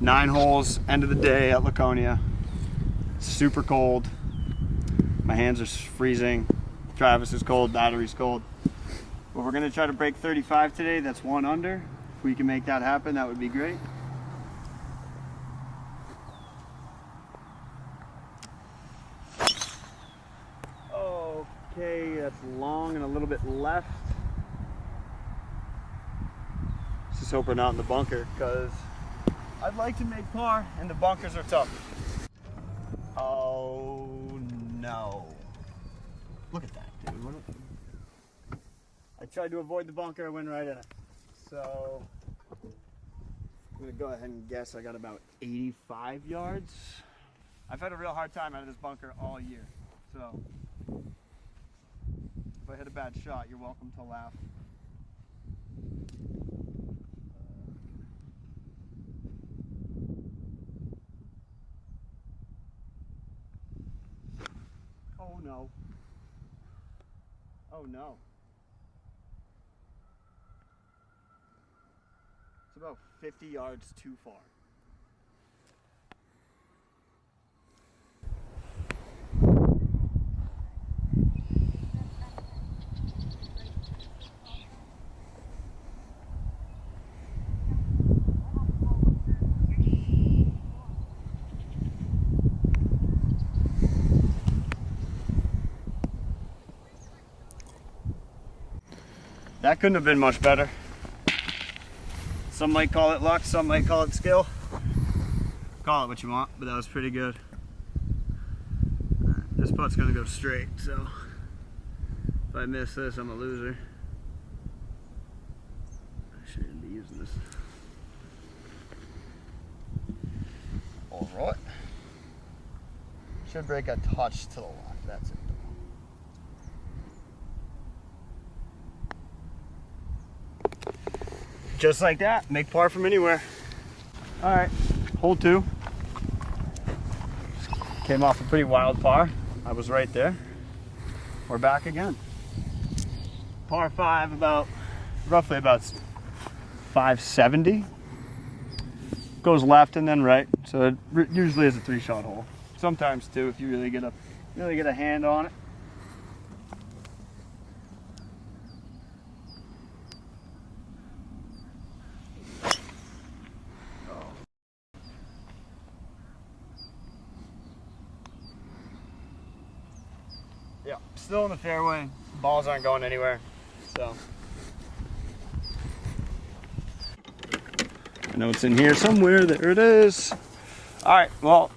9 holes, end of the day at Laconia. Super cold. My hands are freezing. Travis is cold, battery's cold. But we're gonna try to break 35 today. That's 1 under. If we can make that happen, that would be great. Okay, that's long and a little bit left. Let's just hope we're not in the bunker, because I'd like to make par, and the bunkers are tough. Oh no. Look at that, dude. I tried to avoid the bunker, I went right in it. So, I'm gonna go ahead and guess I got about 85 yards. I've had a real hard time out of this bunker all year. So, if I hit a bad shot, you're welcome to laugh. Oh no. Oh no. It's about 50 yards too far. That couldn't have been much better. Some might call it luck, some might call it skill. Call it what you want, but that was pretty good. This putt's gonna go straight, so if I miss this, I'm a loser. I shouldn't be using this. All right. Should break a touch to the left, that's it. Just like that, make par from anywhere. All right, hole 2. Came off a pretty wild par. I was right there. We're back again. Par 5, roughly about 570. Goes left and then right, so it usually is a 3-shot hole. Sometimes 2 if you really get a hand on it. Yeah, still in the fairway. Balls aren't going anywhere, so. I know it's in here somewhere. There it is. All right, well,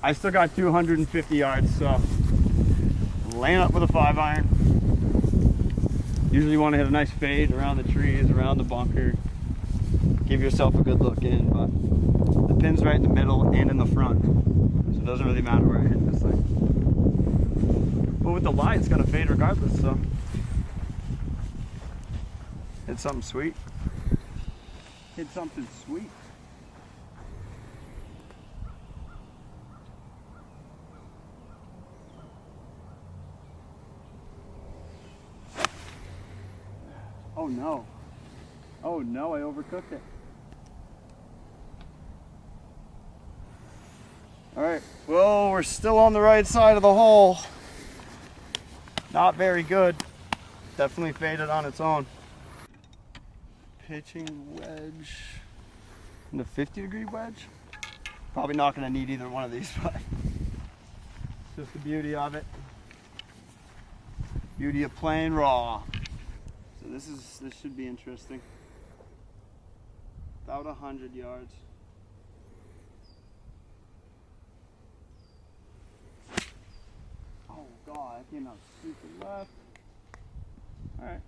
I still got 250 yards, so laying up with a 5-iron. Usually you want to hit a nice fade around the trees, around the bunker. Give yourself a good look in, but the pin's right in the middle and in the front, so it doesn't really matter where I hit this thing. But with the lie, it's gonna fade regardless, so. Hit something sweet. Hit something sweet. Oh no. Oh no, I overcooked it. All right, well, we're still on the right side of the hole. Not very good. Definitely faded on its own. Pitching wedge. And a 50-degree wedge. Probably not going to need either one of these, but just the beauty of it. Beauty of playing raw. So this should be interesting. About 100 yards. Oh God, that came out super left. Alright.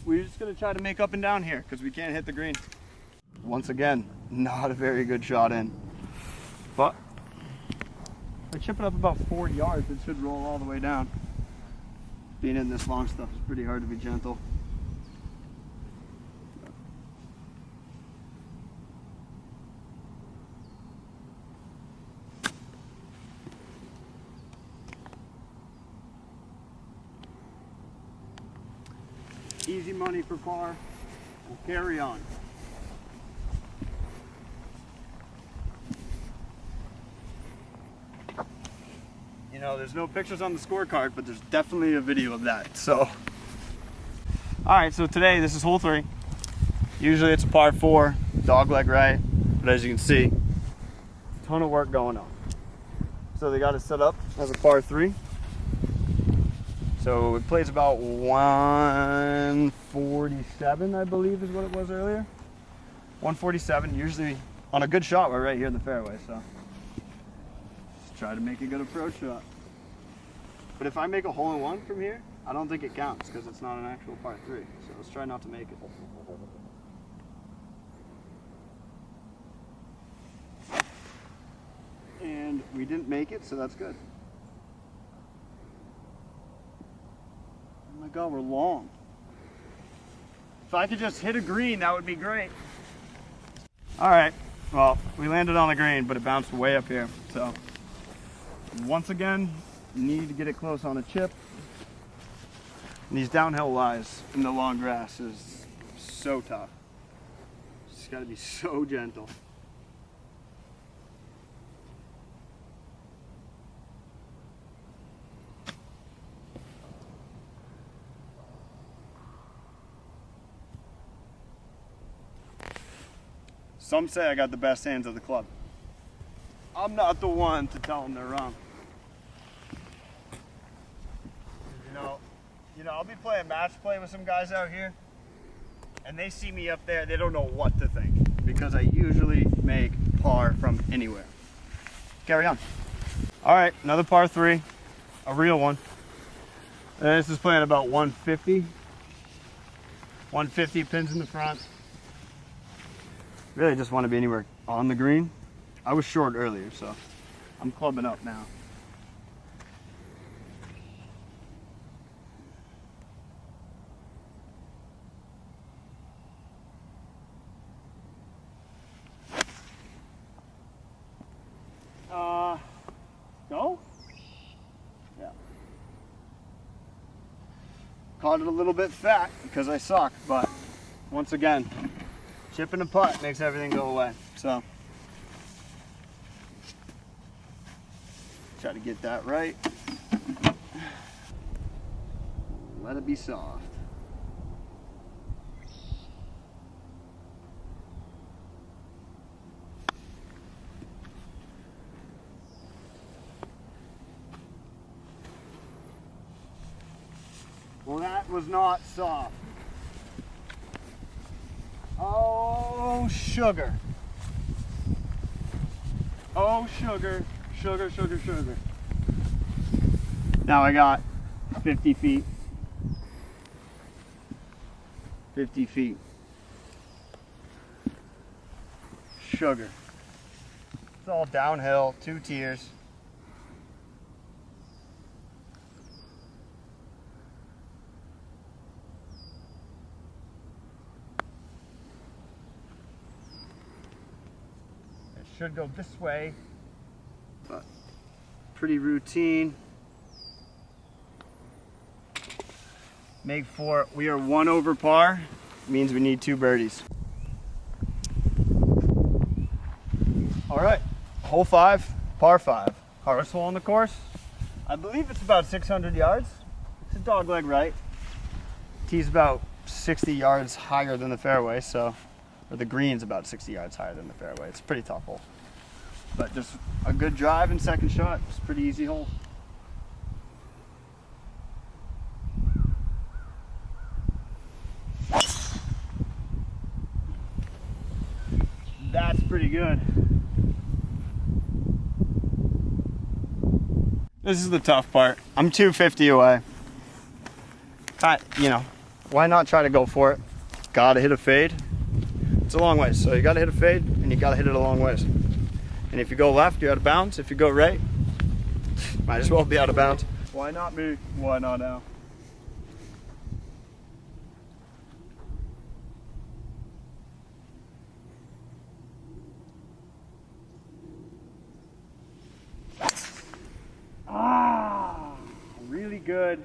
We're just going to try to make up and down here because we can't hit the green. Once again, not a very good shot in. But if I chip it up about 4 yards, it should roll all the way down. Being in this long stuff is pretty hard to be gentle. Easy money for par. We'll carry on. know, there's no pictures on the scorecard, but there's definitely a video of that. So, all right, so today this is hole 3. Usually it's a par 4, dog leg right, but as you can see, a ton of work going on. So they got it set up as a par 3. So it plays about 147, I believe is what it was earlier. 147, usually on a good shot, we're right here in the fairway, so just try to make a good approach shot. But if I make a hole-in-one from here, I don't think it counts because it's not an actual par 3. So let's try not to make it. And we didn't make it, so that's good. Oh my God, we're long. If I could just hit a green, that would be great. All right, well, we landed on the green, but it bounced way up here. So once again, need to get it close on a chip. And these downhill lies in the long grass is so tough. Just gotta be so gentle. Some say I got the best hands of the club. I'm not the one to tell them they're wrong. You know, I'll be playing match play with some guys out here, and they see me up there, they don't know what to think, because I usually make par from anywhere. Carry on. All right, another par 3, a real one. This is playing about 150. 150 pins in the front. Really just want to be anywhere on the green. I was short earlier, so I'm clubbing up now. Go? Yeah. Caught it a little bit fat because I suck, but once again, chipping a putt makes everything go away. So try to get that right. Let it be soft. Well, that was not soft. Oh, sugar. Oh, sugar, sugar, sugar, sugar. Now I got 50 feet. 50 feet. Sugar. It's all downhill, 2 tiers. Should go this way, but pretty routine. Make 4. We are 1 over par. Means we need 2 birdies. All right, hole 5, par 5. Hardest hole on the course. I believe it's about 600 yards. It's a dog leg right. Tee's about 60 yards higher than the fairway, so. Or the green's about 60 yards higher than the fairway. It's a pretty tough hole. But just a good drive and second shot. It's a pretty easy hole. That's pretty good. This is the tough part. I'm 250 away. You know, why not try to go for it? Gotta hit a fade. It's a long ways, so you gotta hit a fade and you gotta hit it a long ways. And if you go left, you're out of bounds. If you go right, might as well be out of bounds. Why not me? Why not now? Really good,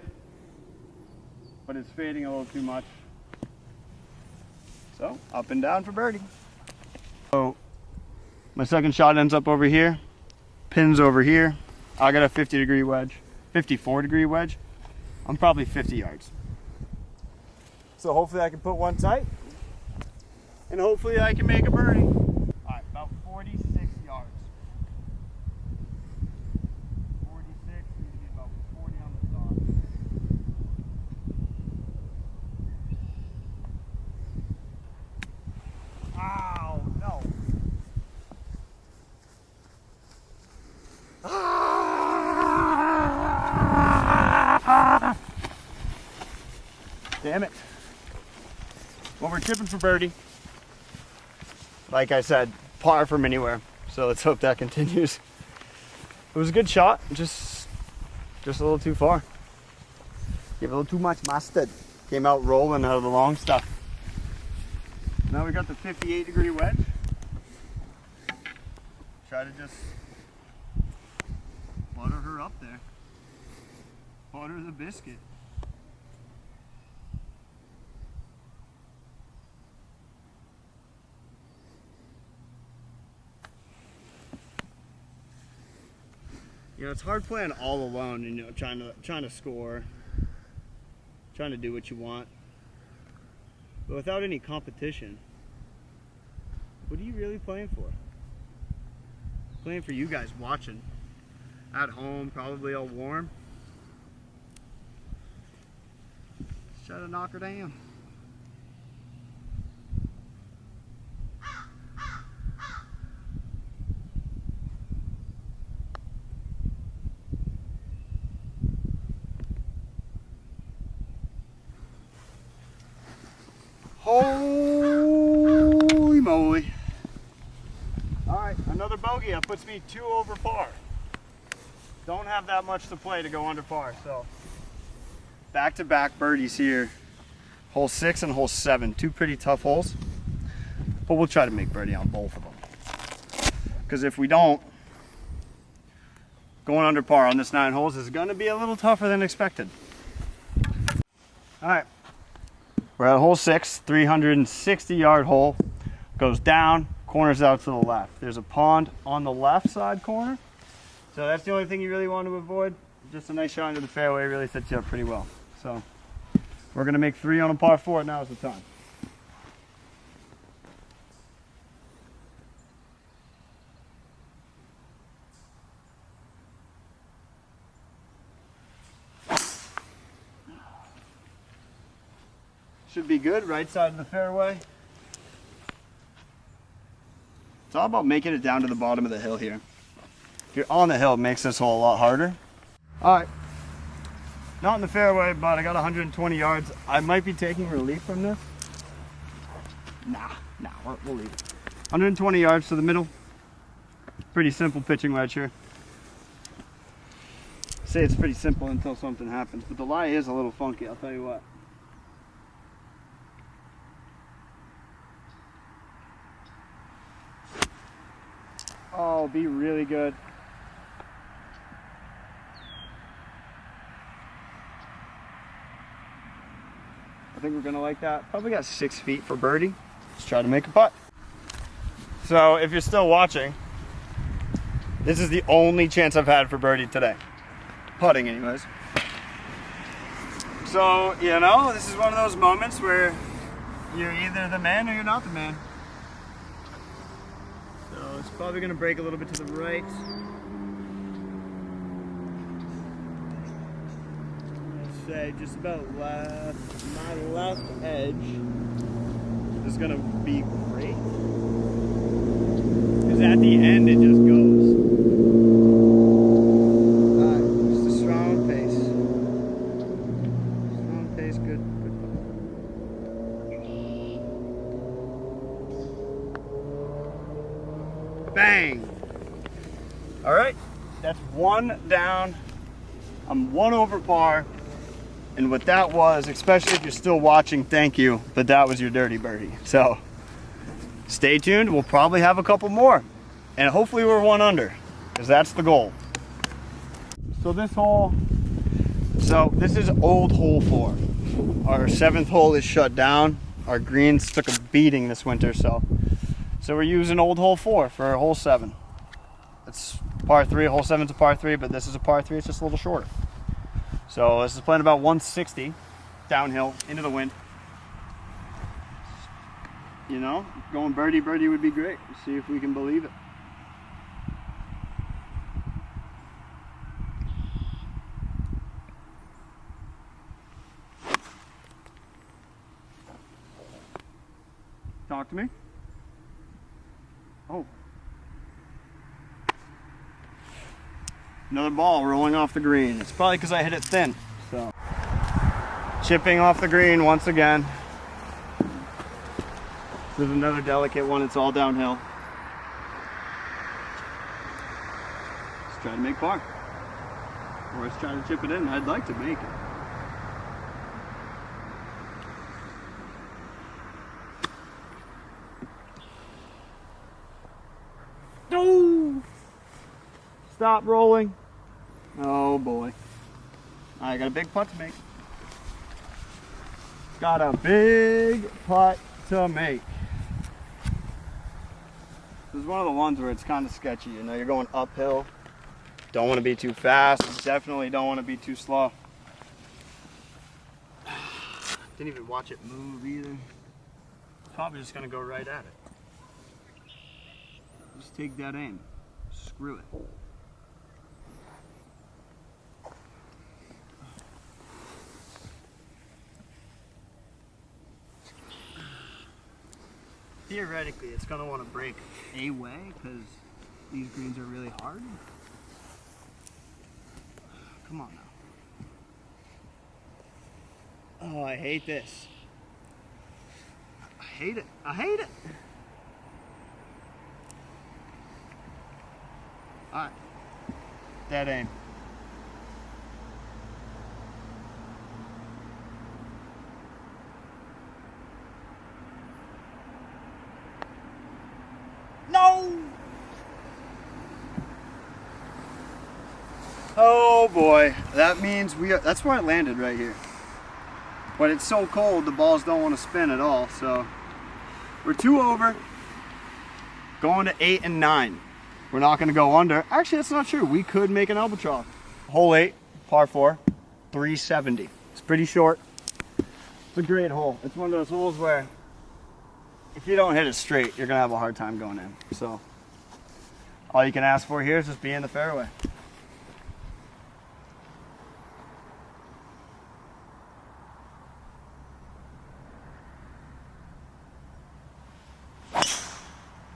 but it's fading a little too much. So up and down for birdie. So my second shot ends up over here, pins over here. I got a 50-degree wedge, 54-degree wedge. I'm probably 50 yards. So hopefully I can put one tight, and hopefully I can make a birdie. All right, about 46 yards. 46, need to be about 40 on the dot. Ow, no. Damn it. Well, we're chipping for birdie. Like I said, par from anywhere. So let's hope that continues. It was a good shot, just a little too far. Gave a little too much mustard. Came out rolling out of the long stuff. Now we got the 58-degree wedge. Try to just butter her up there. Butter the biscuit. You know, it's hard playing all alone, you know, trying to score, trying to do what you want. But without any competition, what are you really playing for? Playing for you guys watching. At home, probably all warm. Let's try to knock her down. Holy moly. Alright, another bogey. That puts me 2 over par. Don't have that much to play to go under par, so back-to-back birdies here. Hole 6 and hole 7. 2 pretty tough holes. But we'll try to make birdie on both of them. Because if we don't, going under par on this 9 holes is going to be a little tougher than expected. Alright. We're at hole 6, 360-yard hole. Goes down, corners out to the left. There's a pond on the left side corner. So that's the only thing you really want to avoid. Just a nice shot into the fairway really sets you up pretty well. So we're going to make 3 on a par 4. Now is the time. Should be good, right side of the fairway. It's all about making it down to the bottom of the hill here. If you're on the hill, it makes this hole a lot harder. All right, not in the fairway, but I got 120 yards. I might be taking relief from this. Nah, we'll leave it. 120 yards to the middle. Pretty simple pitching wedge here. Say it's pretty simple until something happens, but the lie is a little funky, I'll tell you what. Oh, be really good. I think we're gonna like that. Probably got 6 feet for birdie. Let's try to make a putt. So if you're still watching, this is the only chance I've had for birdie today. Putting anyways. So, you know, this is one of those moments where you're either the man or you're not the man. So it's probably gonna break a little bit to the right. Let's say just about left. My left edge is gonna be great. Because at the end it just goes. Alright, just a strong pace. Strong pace, good putt. Bang! Alright, that's 1 down. I'm 1 over par. And what that was, especially if you're still watching, thank you, but that was your dirty birdie. So stay tuned, we'll probably have a couple more. And hopefully we're 1 under, because that's the goal. So this is old hole 4. Our 7th hole is shut down. Our greens took a beating this winter, so we're using old hole 4 for hole 7. That's par 3. Hole 7's a par 3, but this is a par 3. It's just a little shorter. So this is playing about 160 downhill into the wind. You know, going birdie would be great. Let's see if we can believe it. Talk to me. Oh. Another ball rolling off the green. It's probably because I hit it thin. So, chipping off the green once again. This is another delicate one. It's all downhill. Let's try to make par. Or let's try to chip it in. I'd like to make it. No! Stop rolling. Oh boy. I got a big putt to make. Got a big putt to make. This is one of the ones where it's kind of sketchy. You know, you're going uphill. Don't want to be too fast. Definitely don't want to be too slow. Didn't even watch it move either. Probably just going to go right at it. Just take that aim. Screw it. Theoretically, it's going to want to break a way because these greens are really hard. Come on now. Oh, I hate this. I hate it. I hate it. Alright. Dead aim. No! Oh boy. That means that's where I landed right here. But it's so cold the balls don't want to spin at all, so we're 2 over. Going to 8 and 9. We're not going to go under. Actually, that's not true. We could make an albatross. Hole 8, par 4, 370. It's pretty short. It's a great hole. It's one of those holes where if you don't hit it straight, you're going to have a hard time going in. So all you can ask for here is just be in the fairway.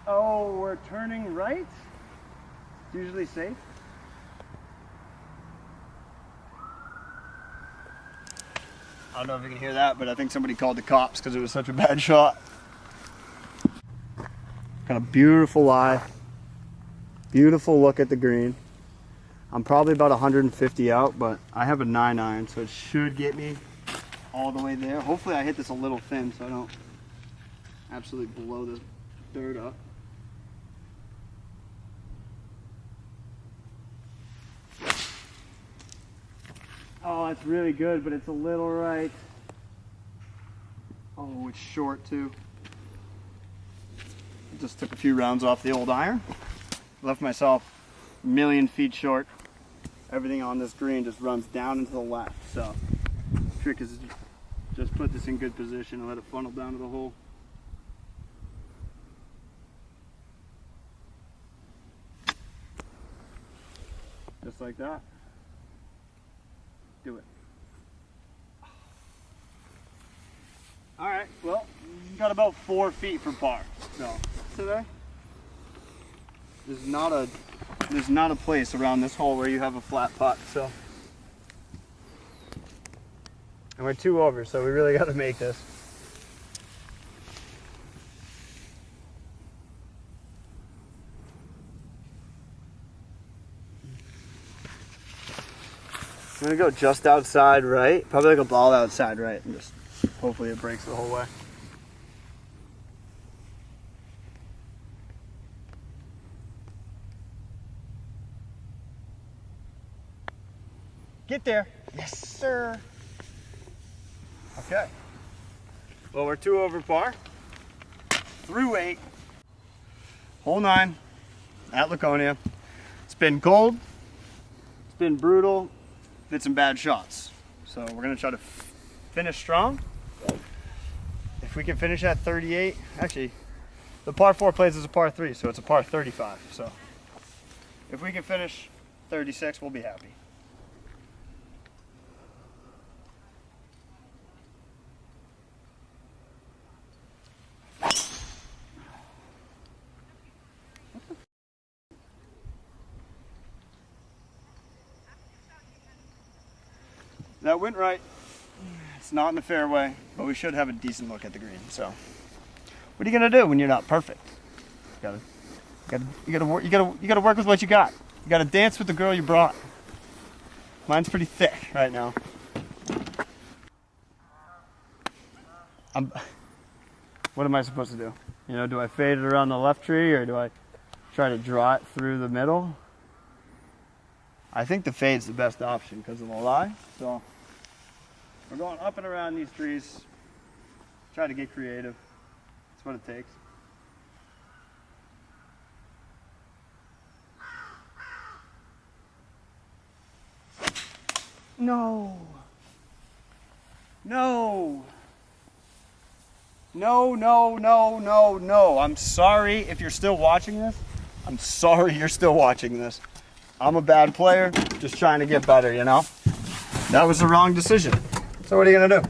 Oh, we're turning right. It's usually safe. I don't know if you can hear that, but I think somebody called the cops because it was such a bad shot. Got a beautiful lie. Beautiful look at the green. I'm probably about 150 out, but I have a 9-iron, so it should get me all the way there. Hopefully I hit this a little thin so I don't absolutely blow this dirt up. Oh, that's really good, but it's a little right. Oh, it's short too. Just took a few rounds off the old iron. Left myself a million feet short. Everything on this green just runs down and to the left. So, the trick is just put this in good position and let it funnel down to the hole. Just like that. Do it. All right, well, got about 4 feet for par. So today, there's not a place around this hole where you have a flat putt. So, and we're 2 over, so we really got to make this. I'm gonna go just outside right, probably like a ball outside right, and just hopefully it breaks the whole way. Get there. Yes, sir. Okay. Well, we're 2 over par. Through 8. Hole 9 at Laconia. It's been cold, it's been brutal, hit some bad shots. So we're gonna try to finish strong. If we can finish at 38, actually, the par 4 plays as a par 3, so it's a par 35. So if we can finish 36, we'll be happy. That went right. It's not in the fairway, but we should have a decent look at the green. So, what are you gonna do when you're not perfect? You gotta work with what you got. You gotta dance with the girl you brought. Mine's pretty thick right now. What am I supposed to do? You know, do I fade it around the left tree or do I try to draw it through the middle? I think the fade's the best option because of the lie. So we're going up and around these trees. Try to get creative. That's what it takes. No. No. No, no, no, no, no. I'm sorry if you're still watching this. I'm sorry you're still watching this. I'm a bad player, just trying to get better, you know? That was the wrong decision. So what are you gonna do?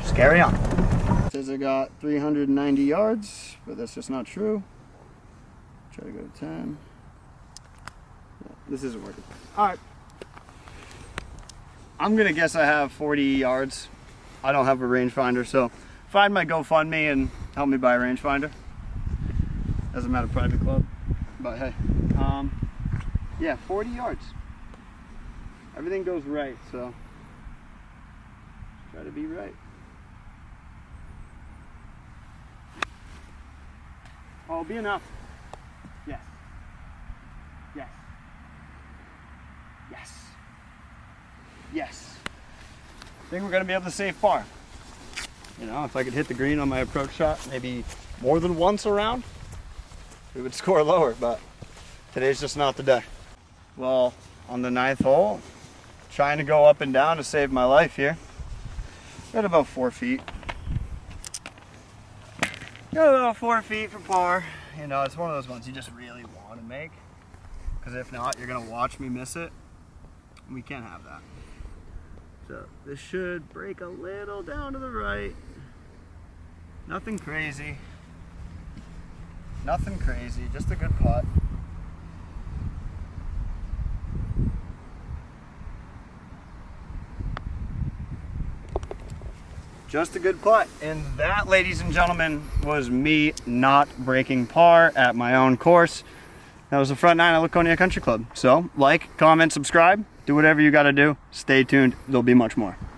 Just carry on. It says I got 390 yards, but that's just not true. Try to go to 10. Yeah, this isn't working. All right. I'm gonna guess I have 40 yards. I don't have a rangefinder, so find my GoFundMe and help me buy a rangefinder. Doesn't matter, private club. But hey, yeah, 40 yards. Everything goes right, so try to be right. Oh, it'll be enough. Yes. Yes. Yes. Yes. I think we're gonna be able to save par. You know, if I could hit the green on my approach shot maybe more than once around, we would score lower, but today's just not the day. Well, on the 9th hole, trying to go up and down to save my life here. Got about 4 feet. Got about 4 feet for par. You know, it's one of those ones you just really want to make, because if not, you're gonna watch me miss it. We can't have that. So this should break a little down to the right. Nothing crazy. Nothing crazy, just a good putt. Just a good putt. And that, ladies and gentlemen, was me not breaking par at my own course. That was the front 9 at Laconia Country Club. So, like, comment, subscribe, do whatever you gotta do. Stay tuned, there'll be much more.